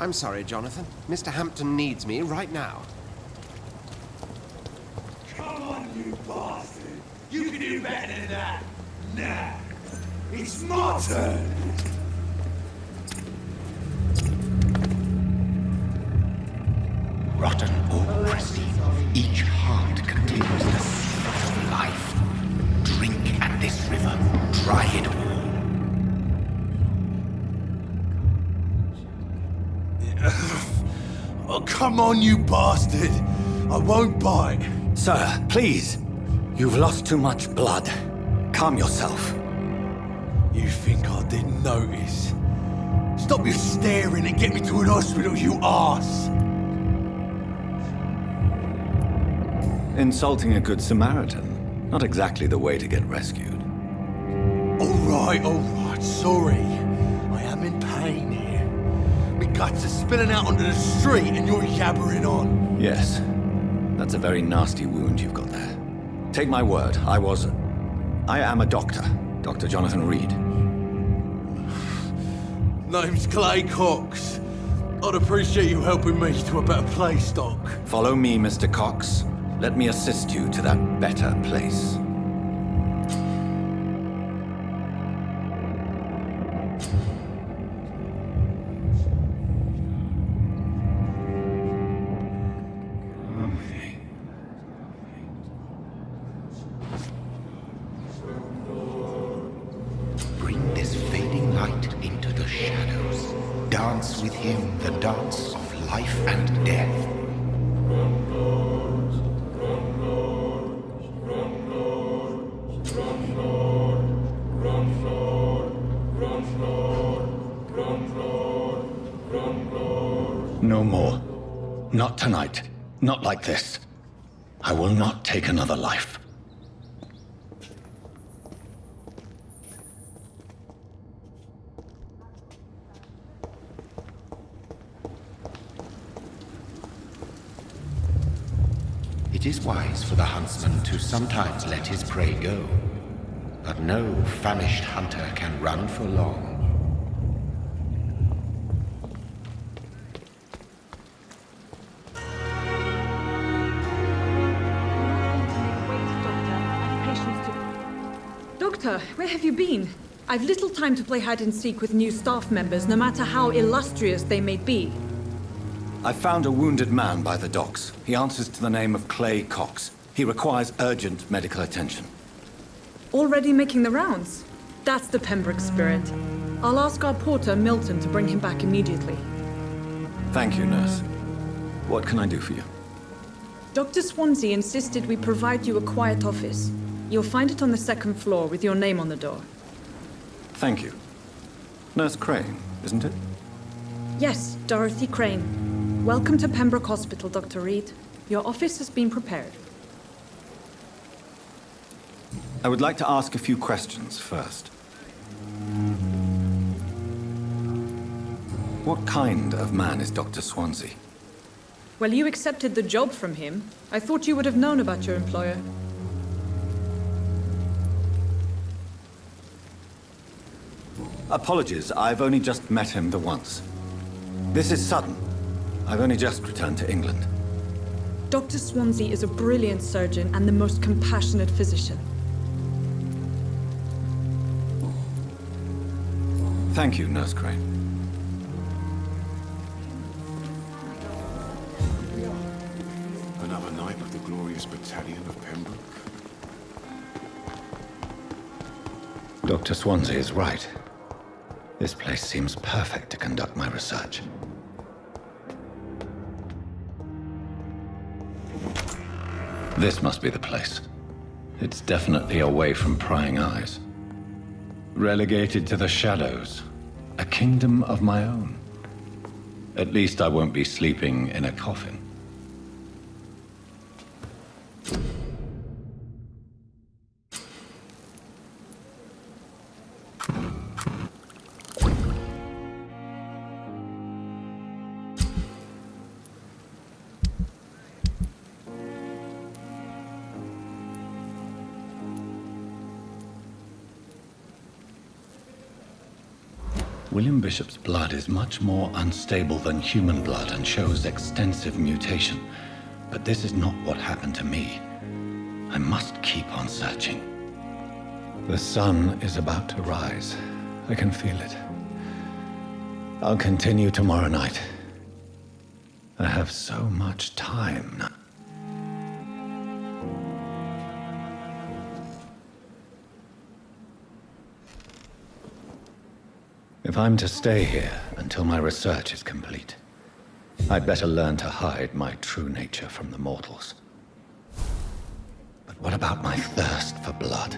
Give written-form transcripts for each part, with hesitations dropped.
I'm sorry, Jonathan. Mr. Hampton needs me right now. Come on, you bastard! You can do better than that! Nah! It's my turn! Rotten or pristine, each heart contains the seed of life. Drink at this river, dry it all. Oh, come on, you bastard! I won't bite! Sir, please. You've lost too much blood. Calm yourself. You think I didn't notice? Stop your staring and get me to an hospital, you arse! Insulting a good Samaritan. Not exactly the way to get rescued. Alright, sorry. I am in pain here. My guts are spilling out onto the street and you're yabbering on. Yes. That's a very nasty wound you've got there. Take my word, I am a doctor. Dr. Jonathan Reid. Name's Clay Cox. I'd appreciate you helping me to a better place, Doc. Follow me, Mr. Cox. Let me assist you to that better place. Bring this fading light into the shadows. Dance with him the dance of life and death. No more. Not tonight. Not like this. I will not take another life. It is wise for the huntsman to sometimes let his prey go, but no famished hunter can run for long. Doctor, where have you been? I've little time to play hide and seek with new staff members, no matter how illustrious they may be. I found a wounded man by the docks. He answers to the name of Clay Cox. He requires urgent medical attention. Already making the rounds? That's the Pembroke spirit. I'll ask our porter, Milton, to bring him back immediately. Thank you, nurse. What can I do for you? Dr. Swansea insisted we provide you a quiet office. You'll find it on the second floor with your name on the door. Thank you. Nurse Crane, isn't it? Yes, Dorothy Crane. Welcome to Pembroke Hospital, Dr. Reid. Your office has been prepared. I would like to ask a few questions first. What kind of man is Dr. Swansea? Well, you accepted the job from him. I thought you would have known about your employer. Apologies, I've only just met him the once. This is sudden. I've only just returned to England. Dr. Swansea is a brilliant surgeon and the most compassionate physician. Thank you, Nurse Crane. Another night of the glorious battalion of Pembroke. Dr. Swansea is right. This place seems perfect to conduct my research. This must be the place. It's definitely away from prying eyes. Relegated to the shadows. A kingdom of my own. At least I won't be sleeping in a coffin. William Bishop's blood is much more unstable than human blood and shows extensive mutation. But this is not what happened to me. I must keep on searching. The sun is about to rise. I can feel it. I'll continue tomorrow night. I have so much time now. If I'm to stay here until my research is complete, I'd better learn to hide my true nature from the mortals. But what about my thirst for blood?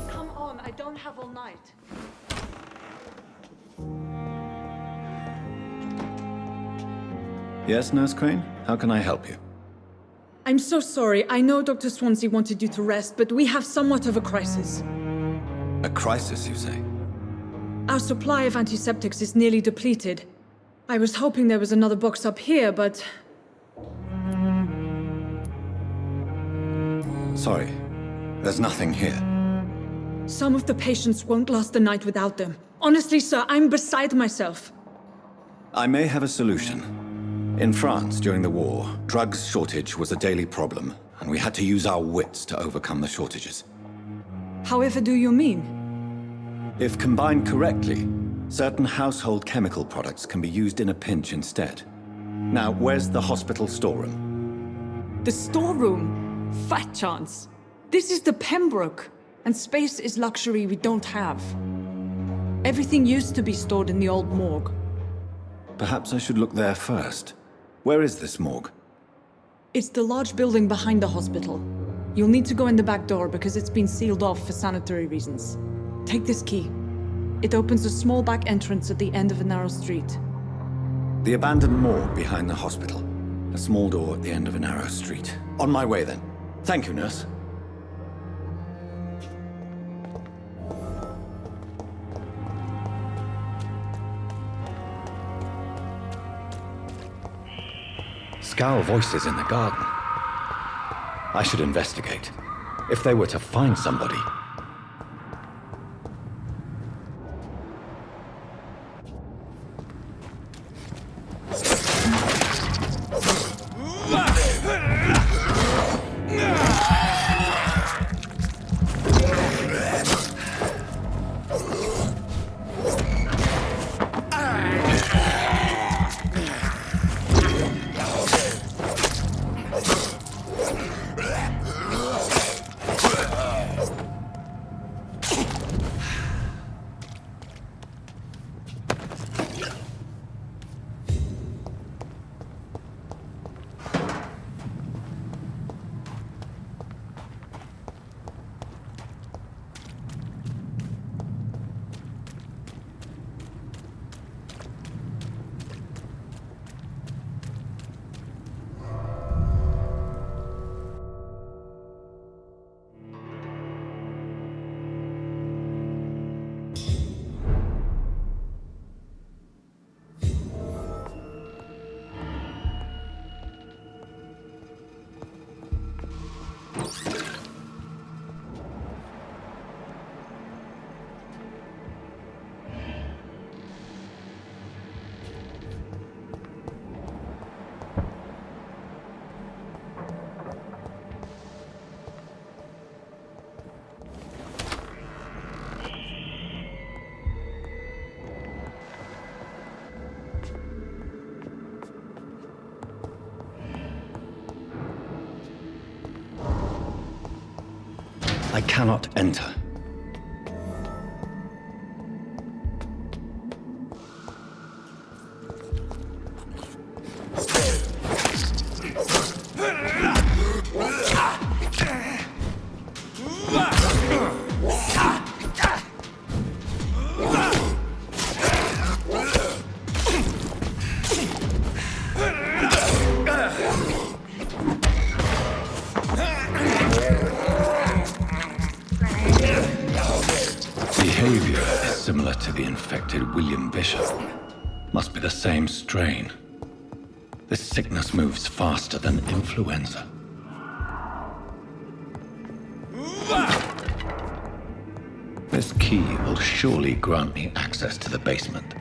Come on, I don't have all night. Yes, Nurse Crane? How can I help you? I'm so sorry. I know Dr. Swansea wanted you to rest, but we have somewhat of a crisis. A crisis, you say? Our supply of antiseptics is nearly depleted. I was hoping there was another box up here, but... Sorry, there's nothing here. Some of the patients won't last the night without them. Honestly, sir, I'm beside myself. I may have a solution. In France, during the war, drugs shortage was a daily problem, and we had to use our wits to overcome the shortages. However do you mean? If combined correctly, certain household chemical products can be used in a pinch instead. Now, where's the hospital storeroom? The storeroom? Fat chance. This is the Pembroke, and space is luxury we don't have. Everything used to be stored in the old morgue. Perhaps I should look there first. Where is this morgue? It's the large building behind the hospital. You'll need to go in the back door because it's been sealed off for sanitary reasons. Take this key. It opens a small back entrance at the end of a narrow street. The abandoned morgue behind the hospital. A small door at the end of a narrow street. On my way then. Thank you, nurse. Scowl voices in the garden. I should investigate. If they were to find somebody... I cannot enter. Behavior is similar to the infected William Bishop. Must be the same strain. This sickness moves faster than influenza. This key will surely grant me access to the basement.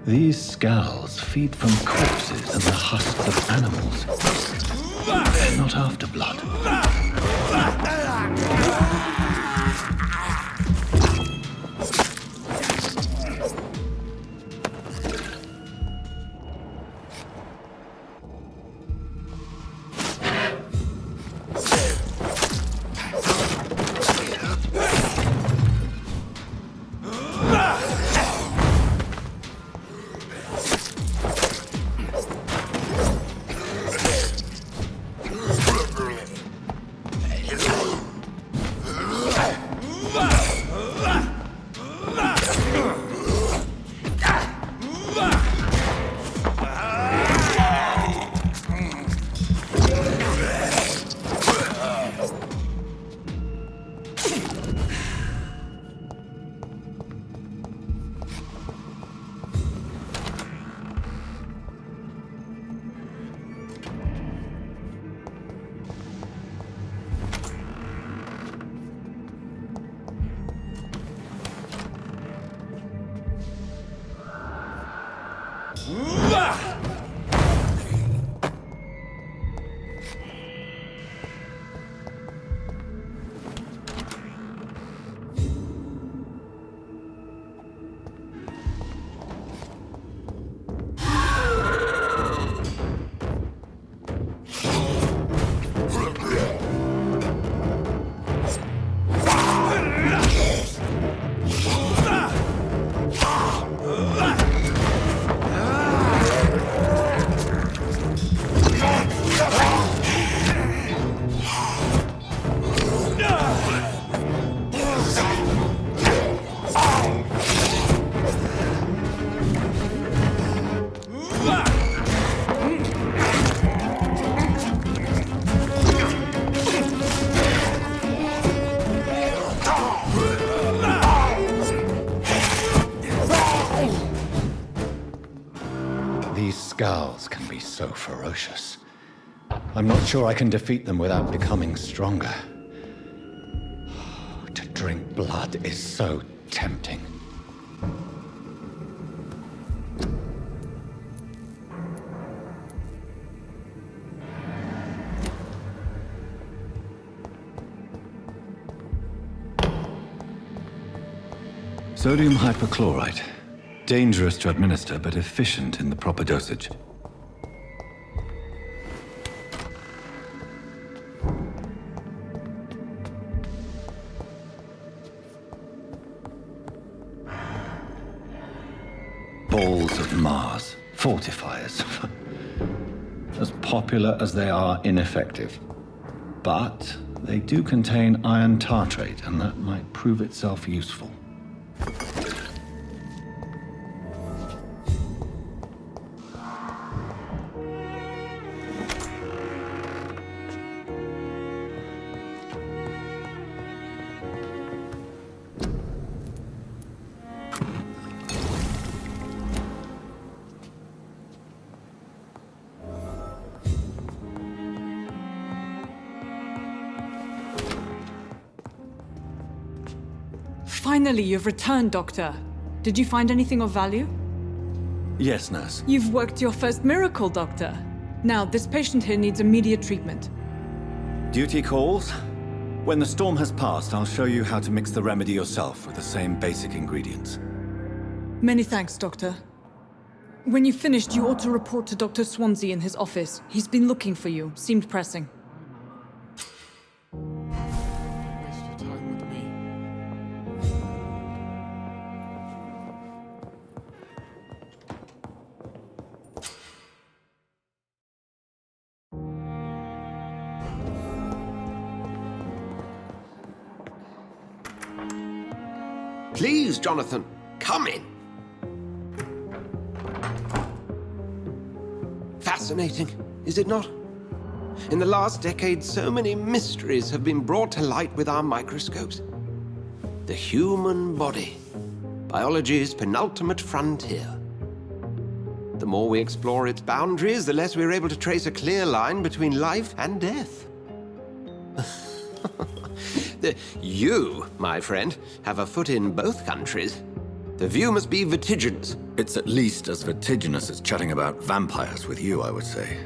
These skulls feed from corpses and the husks of animals. Not after blood. Skulls can be so ferocious. I'm not sure I can defeat them without becoming stronger. To drink blood is so tempting. Sodium hypochlorite. Dangerous to administer, but efficient in the proper dosage. Balls of Mars. Fortifiers. As popular as they are ineffective. But they do contain iron tartrate, and that might prove itself useful. Finally, you've returned, Doctor. Did you find anything of value? Yes, nurse. You've worked your first miracle, Doctor. Now, this patient here needs immediate treatment. Duty calls. When the storm has passed, I'll show you how to mix the remedy yourself with the same basic ingredients. Many thanks, Doctor. When you've finished, you ought to report to Dr. Swansea in his office. He's been looking for you. Seemed pressing. Waste your time with me. Please, Jonathan, come in. Fascinating, is it not? In the last decade, so many mysteries have been brought to light with our microscopes. The human body, biology's penultimate frontier. The more we explore its boundaries, the less we're able to trace a clear line between life and death. You, my friend, have a foot in both countries. The view must be vertiginous. It's at least as vertiginous as chatting about vampires with you, I would say.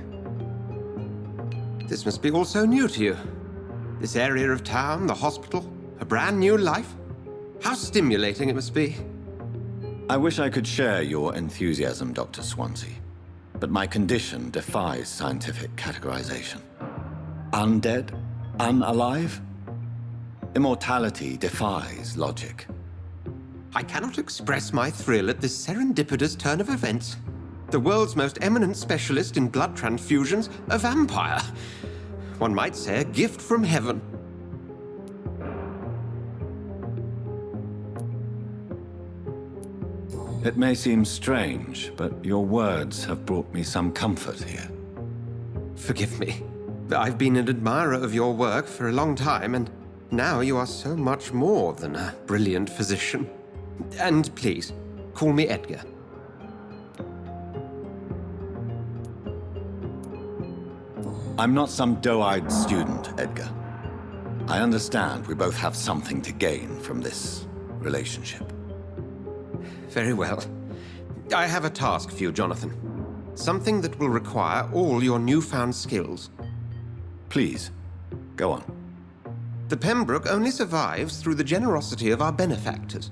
This must be all so new to you. This area of town, the hospital, a brand new life. How stimulating it must be. I wish I could share your enthusiasm, Dr. Swansea, but my condition defies scientific categorization. Undead? Unalive? Immortality defies logic. I cannot express my thrill at this serendipitous turn of events. The world's most eminent specialist in blood transfusions, a vampire. One might say a gift from heaven. It may seem strange, but your words have brought me some comfort here. Forgive me. I've been an admirer of your work for a long time, and now you are so much more than a brilliant physician. And please, call me Edgar. I'm not some doe-eyed student, Edgar. I understand we both have something to gain from this relationship. Very well. I have a task for you, Jonathan. Something that will require all your newfound skills. Please, go on. The Pembroke only survives through the generosity of our benefactors.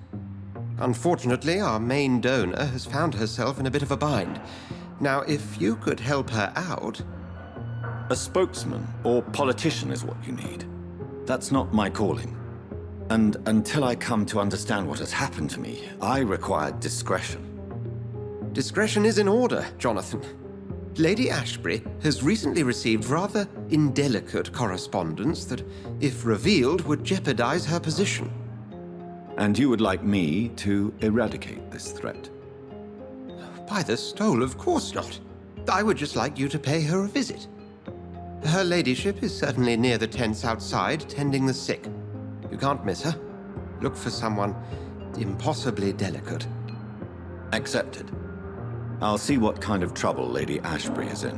Unfortunately, our main donor has found herself in a bit of a bind. Now, if you could help her out... A spokesman or politician is what you need. That's not my calling. And until I come to understand what has happened to me, I require discretion. Discretion is in order, Jonathan. Lady Ashbury has recently received rather indelicate correspondence that, if revealed, would jeopardize her position. And you would like me to eradicate this threat? By the stole, of course not. I would just like you to pay her a visit. Her ladyship is certainly near the tents outside, tending the sick. You can't miss her. Look for someone impossibly delicate. Accepted. I'll see what kind of trouble Lady Ashbury is in.